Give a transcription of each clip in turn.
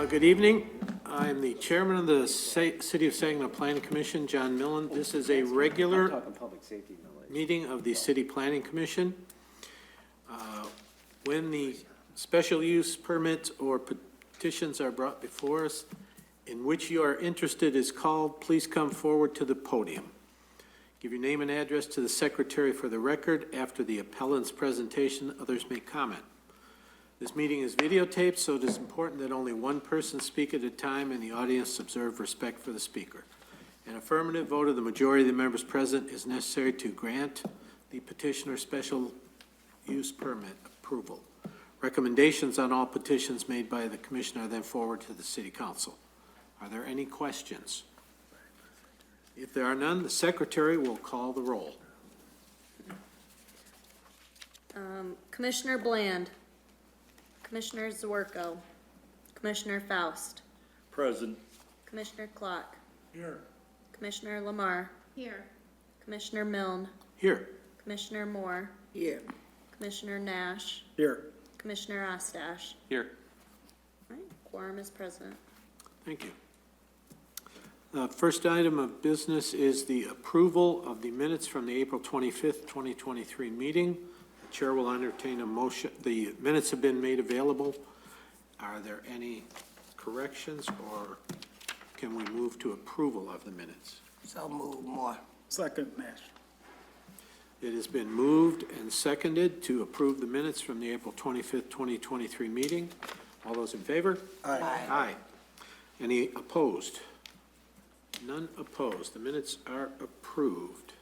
Good evening. I'm the chairman of the City of Saginaw Planning Commission, John Millen. This is a regular meeting of the City Planning Commission. When the special use permits or petitions are brought before us in which you are interested is called, please come forward to the podium. Give your name and address to the secretary for the record. After the appellant's presentation, others may comment. This meeting is videotaped, so it is important that only one person speak at a time and the audience observe respect for the speaker. An affirmative vote of the majority of the members present is necessary to grant the petitioner special use permit approval. Recommendations on all petitions made by the commission are then forwarded to the city council. Are there any questions? If there are none, the secretary will call the roll. Commissioner Bland. Commissioner Zwerko. Commissioner Faust. Present. Commissioner Clock. Here. Commissioner Lamar. Here. Commissioner Milne. Here. Commissioner Moore. Here. Commissioner Nash. Here. Commissioner Ostash. Here. All right, quorum is present. Thank you. The first item of business is the approval of the minutes from the April 25th, 2023 meeting. The chair will entertain a motion. The minutes have been made available. Are there any corrections, or can we move to approval of the minutes? So move more. Second, Nash. It has been moved and seconded to approve the minutes from the April 25th, 2023 meeting. All those in favor? Aye. Aye. Any opposed? None opposed. The minutes are approved.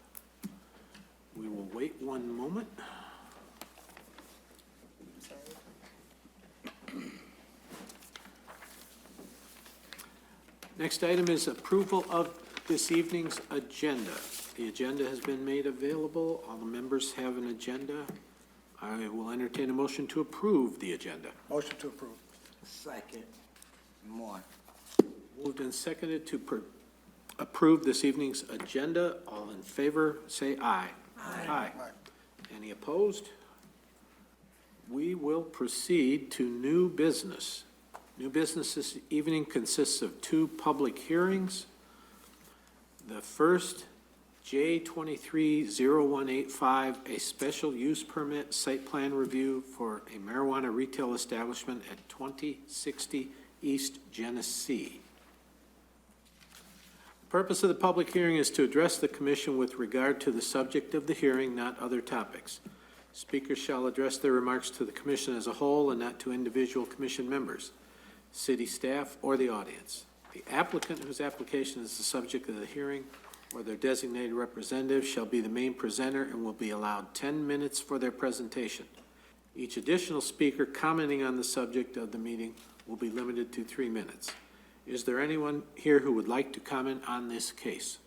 We will wait one moment. Next item is approval of this evening's agenda. The agenda has been made available. All the members have an agenda. I will entertain a motion to approve the agenda. Motion to approve. Second. More. Moved and seconded to approve this evening's agenda. All in favor, say aye. Aye. Any opposed? We will proceed to new business. New business this evening consists of two public hearings. The first, J230185, a special use permit site plan review for a marijuana retail establishment at 2060 East Genesee. The purpose of the public hearing is to address the commission with regard to the subject of the hearing, not other topics. Speakers shall address their remarks to the commission as a whole and not to individual commission members, city staff, or the audience. The applicant whose application is the subject of the hearing or their designated representative shall be the main presenter and will be allowed 10 minutes for their presentation. Each additional speaker commenting on the subject of the meeting will be limited to 3 minutes. Is there anyone here who would like to comment on this case?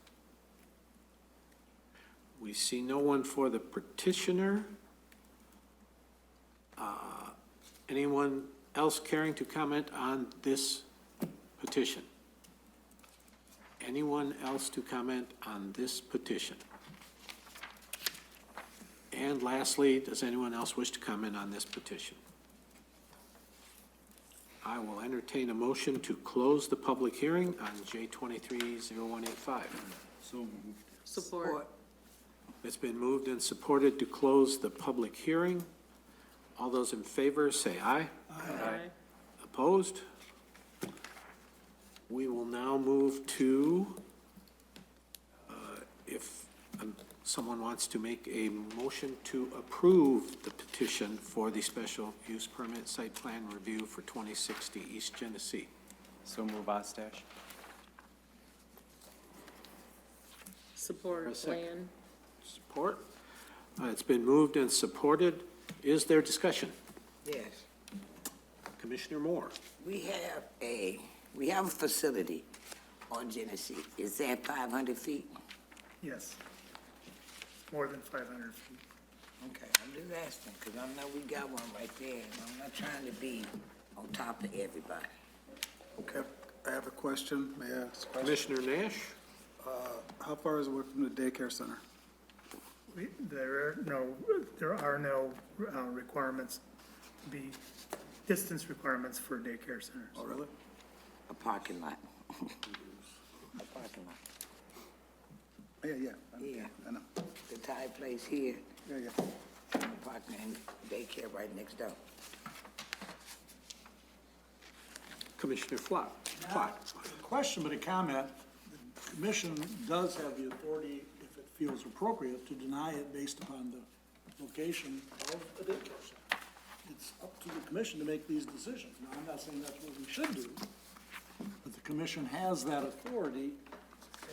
We see no one for the petitioner. Anyone else caring to comment on this petition? Anyone else to comment on this petition? And lastly, does anyone else wish to comment on this petition? I will entertain a motion to close the public hearing on J230185. So moved. Support. It's been moved and supported to close the public hearing. All those in favor say aye. Aye. Opposed? We will now move to, if someone wants to make a motion to approve the petition for the special use permit site plan review for 2060 East Genesee. So move Ostash. Support. Bland. Support. It's been moved and supported. Is there discussion? Yes. Commissioner Moore. We have a facility on Genesee. Is that 500 feet? Yes, more than 500 feet. Okay, I'm just asking, because I know we got one right there, and I'm not trying to be on top of everybody. Okay, I have a question. May I ask a question? Commissioner Nash. How far is it away from the daycare center? There are no requirements, distance requirements for daycare centers. Oh, really? A parking lot. A parking lot. Yeah. Yeah. I know. The tire place here, Yeah. and the parking and daycare right next door. Commissioner Flock. Question, but a comment. The commission does have the authority, if it feels appropriate, to deny it based upon the location of a daycare center. It's up to the commission to make these decisions. Now, I'm not saying that's what we should do, but the commission has that authority,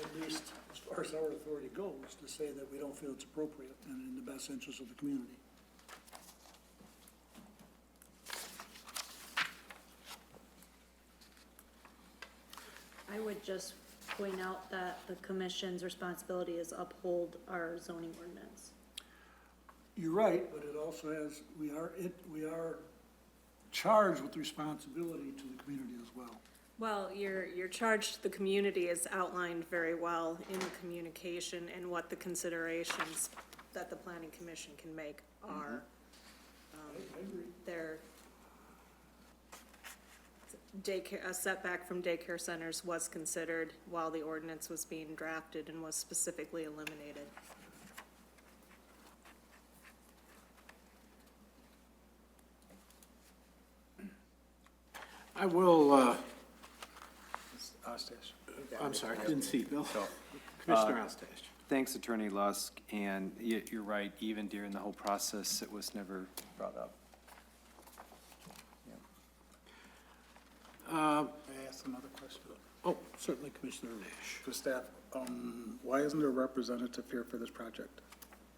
at least as far as our authority goes, to say that we don't feel it's appropriate and in the best interest of the community. I would just point out that the commission's responsibility is uphold our zoning ordinance. You're right, but it also has, we are charged with responsibility to the community as well. Well, your charge to the community is outlined very well in the communication and what the considerations that the planning commission can make are. I agree. Their daycare, a setback from daycare centers was considered while the ordinance was being drafted and was specifically eliminated. I will, Ostash. I'm sorry, didn't see, Bill. Commissioner Ostash. Thanks, Attorney Lusk, and you're right, even during the whole process, it was never brought up. May I ask another question? Oh, certainly, Commissioner Nash. To staff, why isn't there a representative here for this project?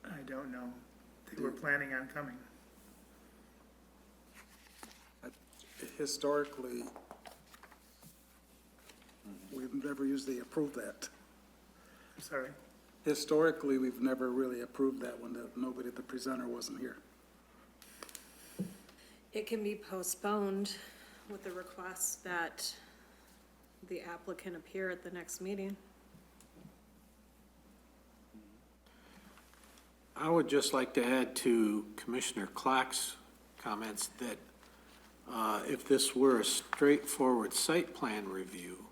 I don't know. They were planning on coming. Historically, we've never usually approved that. I'm sorry. Historically, we've never really approved that when the presenter wasn't here. It can be postponed with the request that the applicant appear at the next meeting. I would just like to add to Commissioner Clark's comments that if this were a straightforward site plan review,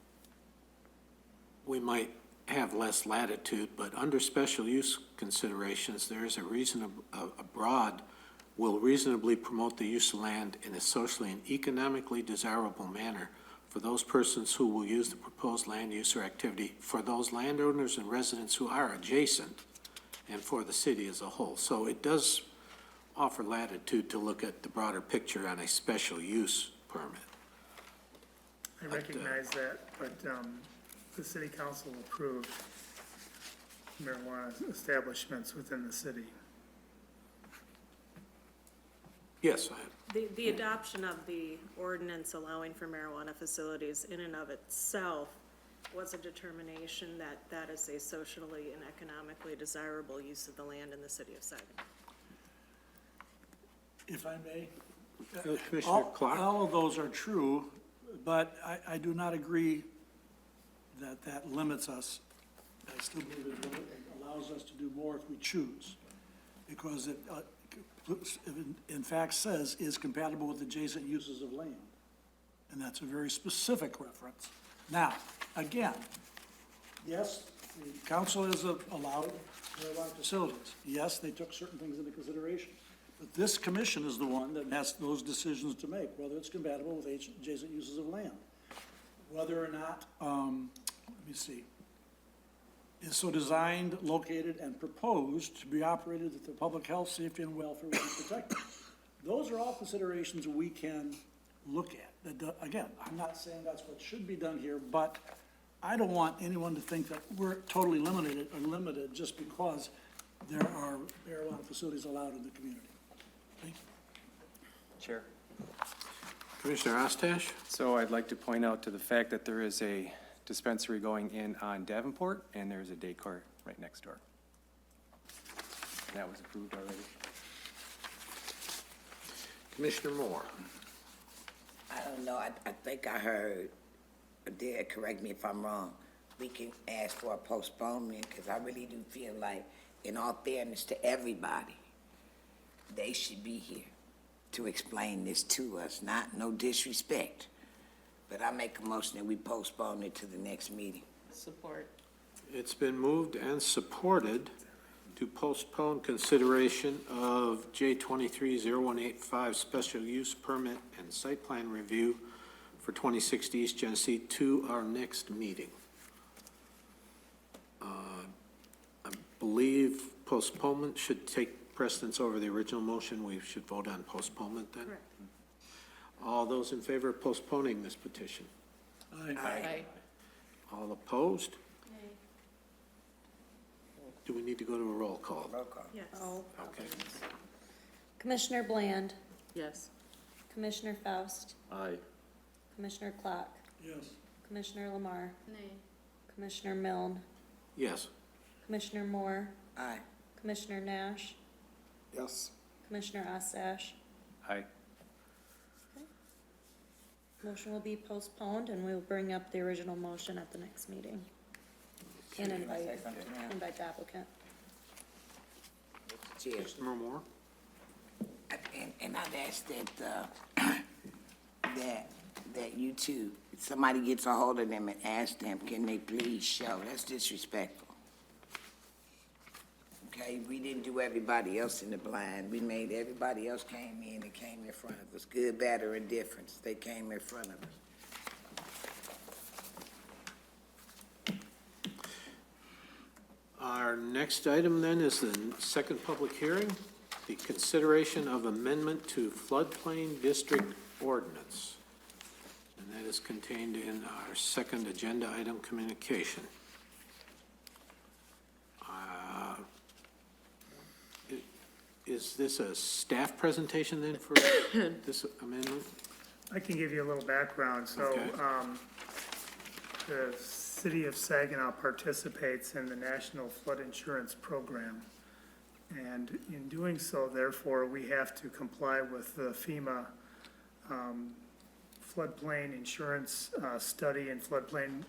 we might have less latitude, but under special use considerations, there is will reasonably promote the use of land in a socially and economically desirable manner for those persons who will use the proposed land use or activity, for those landowners and residents who are adjacent, and for the city as a whole. So it does offer latitude to look at the broader picture on a special use permit. I recognize that, but the city council approved marijuana establishments within the city. Yes, The adoption of the ordinance allowing for marijuana facilities in and of itself was a determination that that is a socially and economically desirable use of the land in the city of Saginaw. If I may? Commissioner Clark? All of those are true, but I do not agree that that limits us. I still believe it allows us to do more if we choose, because it, in fact, says is compatible with adjacent uses of land. And that's a very specific reference. Now, again, yes, the council has allowed marijuana facilities. Yes, they took certain things into consideration. But this commission is the one that has those decisions to make, whether it's compatible with adjacent uses of land. Whether or not, let me see, is so designed, located, and proposed to be operated that the public health, safety, and welfare will be protected. Those are all considerations we can look at. Again, I'm not saying that's what should be done here, but I don't want anyone to think that we're totally limited just because there are marijuana facilities allowed in the community. Thank you. Chair. Commissioner Ostash? So I'd like to point out to the fact that there is a dispensary going in on Davenport, and there's a daycare right next door. That was approved already. Commissioner Moore? I don't know, I think I heard, Adair, correct me if I'm wrong, we can ask for a postponement, because I really do feel like, in all fairness to everybody, they should be here to explain this to us, no disrespect. But I make a motion that we postpone it to the next meeting. Support. It's been moved and supported to postpone consideration of J230185 special use permit and site plan review for 2060 East Genesee to our next meeting. I believe postponement should take precedence over the original motion. We should vote on postponement then. Correct. All those in favor of postponing this petition? Aye. All opposed? Do we need to go to a roll call? Roll call. Yes. Oh, Okay. Commissioner Bland, Yes. Commissioner Faust, Aye. Commissioner Clark, Yes. Commissioner Lamar. Commissioner Milne, Yes. Commissioner Moore, Aye. Commissioner Nash, Yes. Commissioner Osash. Aye. Motion will be postponed, and we will bring up the original motion at the next meeting. And invite the applicant. Chair. Commissioner Moore? And I've asked that you two, if somebody gets a hold of them and ask them, can they please show? That's disrespectful. Okay, we didn't do everybody else in the blind. We made, everybody else came in and came in front of us. Good, bad, or indifference, they came in front of us. Our next item then is the second public hearing, the consideration of amendment to floodplain district ordinance. And that is contained in our second agenda item, communication. Is this a staff presentation then for this amendment? I can give you a little background. So, Okay. the city of Saginaw participates in the National Flood Insurance Program. And in doing so, therefore, we have to comply with the FEMA floodplain insurance study and floodplain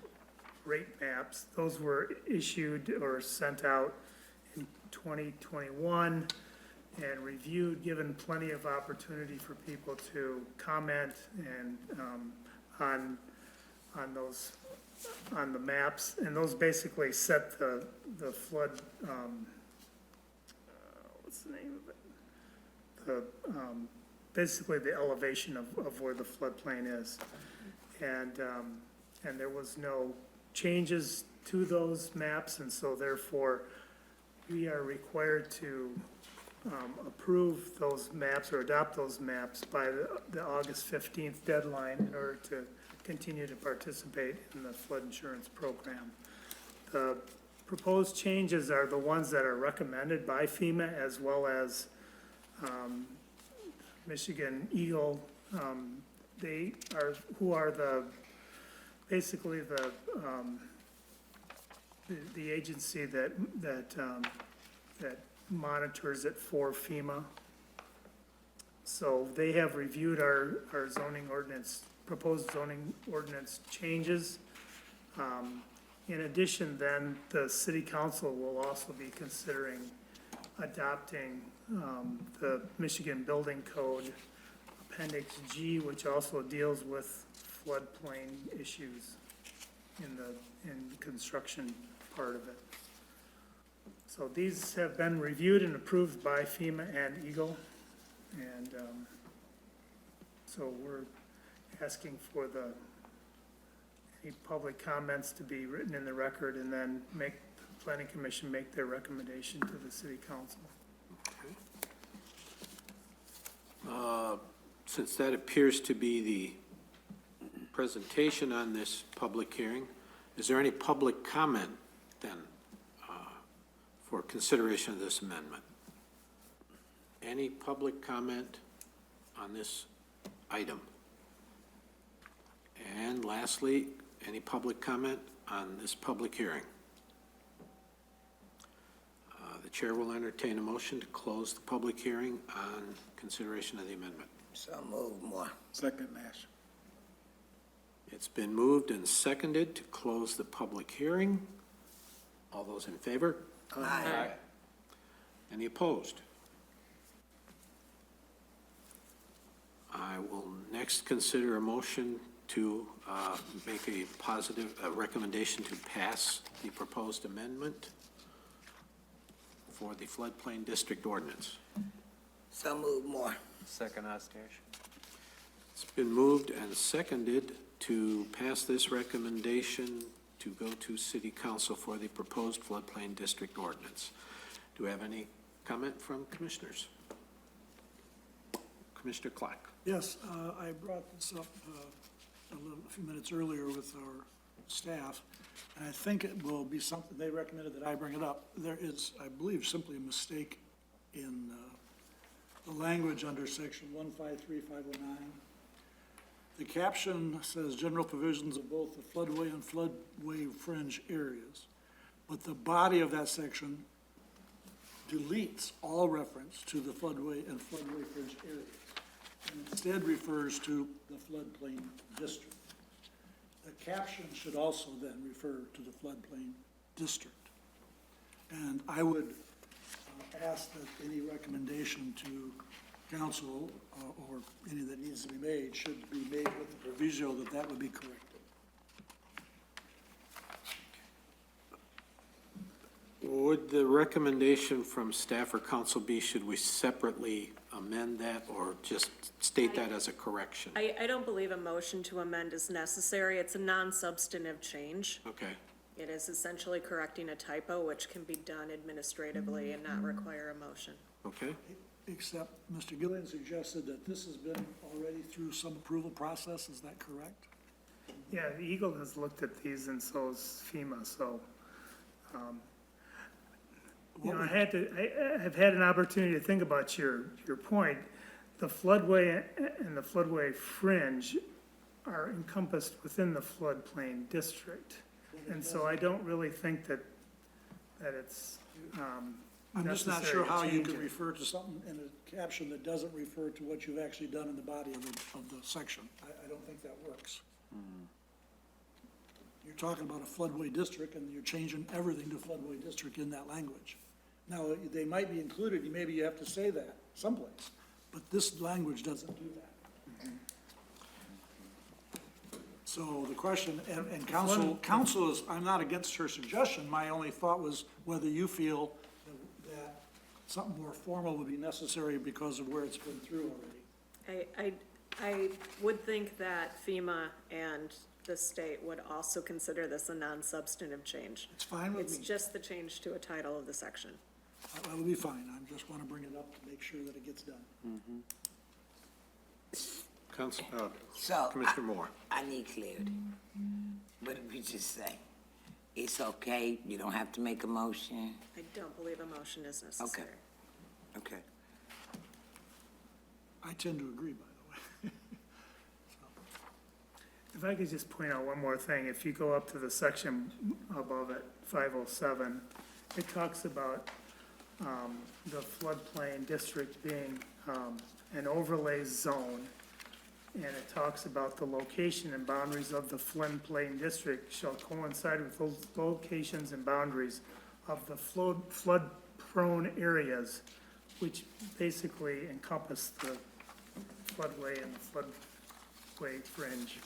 rate maps. Those were issued or sent out in 2021 and reviewed, given plenty of opportunity for people to comment and on those, on the maps. And those basically set the flood, what's the name of it? Basically the elevation of where the floodplain is. And there was no changes to those maps, and so therefore, we are required to approve those maps or adopt those maps by the August 15th deadline in order to continue to participate in the flood insurance program. The proposed changes are the ones that are recommended by FEMA as well as Michigan Eagle. They are, who are basically the agency that monitors it for FEMA. So they have reviewed our zoning ordinance, proposed zoning ordinance changes. In addition, then, the city council will also be considering adopting the Michigan Building Code Appendix G, which also deals with floodplain issues in the construction part of it. So these have been reviewed and approved by FEMA and Eagle. And so we're asking for any public comments to be written in the record, and then make the planning commission make their recommendation to the city council. Since that appears to be the presentation on this public hearing, is there any public comment then for consideration of this amendment? Any public comment on this item? And lastly, any public comment on this public hearing? The chair will entertain a motion to close the public hearing on consideration of the amendment. So move more. Second, Nash. It's been moved and seconded to close the public hearing. All those in favor? Aye. Any opposed? I will next consider a motion to make a positive recommendation to pass the proposed amendment for the floodplain district ordinance? So move more. Second, Ostache. It's been moved and seconded to pass this recommendation to go to city council for the proposed floodplain district ordinance. Do we have any comment from commissioners? Commissioner Clark. Yes, I brought this up a few minutes earlier with our staff, and I think it will be something, they recommended that I bring it up. There is, I believe, simply a mistake in the language under section 153509. The caption says general provisions of both the floodway and floodway fringe areas, but the body of that section deletes all reference to the floodway and floodway fringe areas, and instead refers to the floodplain district. The caption should also then refer to the floodplain district. And I would ask that any recommendation to council or any that needs to be made should be made with the proviso that that would be corrected. Would the recommendation from staff or council be, should we separately amend that or just state that as a correction? I don't believe a motion to amend is necessary. It's a non-substantive change. Okay, It is essentially correcting a typo, which can be done administratively and not require a motion. okay. Except Mr. Gillian suggested that this has been already through some approval process, is that correct? Yeah, the Eagle has looked at these and so has FEMA, so, you know, I've had an opportunity to think about your point. The floodway and the floodway fringe are encompassed within the floodplain district. And so I don't really think that it's, I'm just not necessary sure to how you change could it. refer to something in a caption that doesn't refer to what you've actually done in the body of the section. I don't think that works. You're talking about a floodway district, and you're changing everything to floodway district in that language. Now, they might be included, maybe you have to say that someplace, but this language doesn't do that. So the question, and council is, I'm not against her suggestion, my only thought was whether you feel that something more formal would be necessary because of where it's been through already. I would think that FEMA and the state would also consider this a non-substantive change. It's fine with It's me. just the change to a title of the section. That would be fine, I just want to bring it up to make sure that it gets done. Council, So, Commissioner Moore. I need clarity. What did we just say? It's okay, you don't have to make a motion? I don't believe a motion is necessary. Okay. I tend to agree, by the way. If I could just point out one more thing, if you go up to the section above it, 507, it talks about the floodplain district being an overlay zone, and it talks about the location and boundaries of the floodplain district shall coincide with those locations and boundaries of the flood-prone areas, which basically encompass the floodway and the floodway fringe.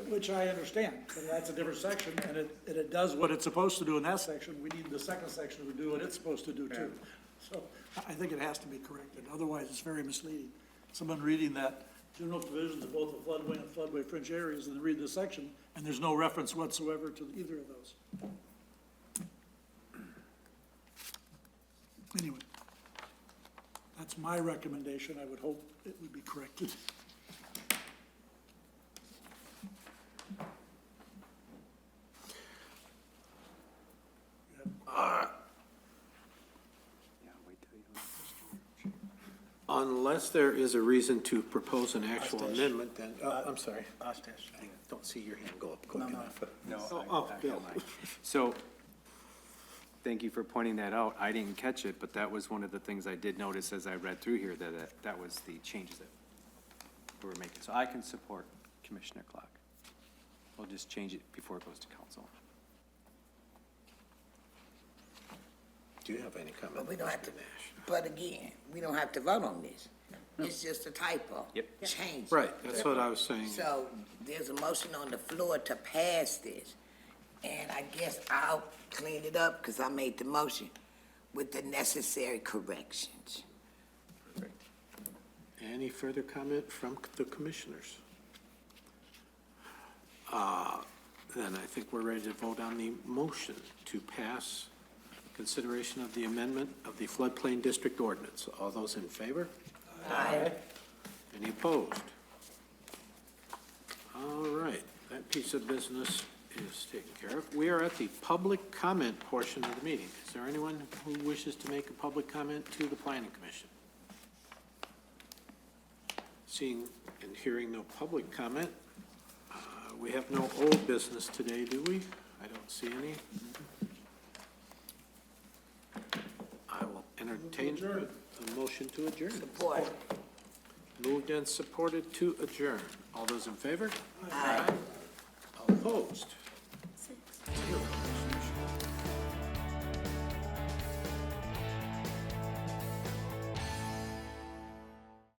Which I understand, but that's a different section, and it does what it's supposed to do in that section. We need the second section to do what it's supposed to do too. So I think it has to be corrected, otherwise it's very misleading. Someone reading that general provisions of both the floodway and floodway fringe areas, and then read the section, and there's no reference whatsoever to either of those. Anyway, that's my recommendation. I would hope it would be corrected. Unless there is a reason to propose an actual amendment, then, I'm sorry. I don't see your hand go up quick enough. Bill. So, thank you for pointing that out. I didn't catch it, but that was one of the things I did notice as I read through here, that was the changes that we were making. So I can support Commissioner Clark. We'll just change it before it goes to council. Do you have any comment? But we don't have to, Mr. Nash? but again, we don't have to vote on this. It's just a typo. Yep. Change. Right, that's what I was saying. So there's a motion on the floor to pass this. And I guess I'll clean it up because I made the motion with the necessary corrections. Any further comment from the commissioners? Then I think we're ready to vote on the motion to pass consideration of the amendment of the floodplain district ordinance. All those in favor? Aye. Any opposed? All right, that piece of business is taken care of. We are at the public comment portion of the meeting. Is there anyone who wishes to make a public comment to the planning commission? Seeing and hearing no public comment, we have no old business today, do we? I don't see any. I will entertain a motion to adjourn. Support. Moved and supported to adjourn. All those in favor? Aye. All opposed?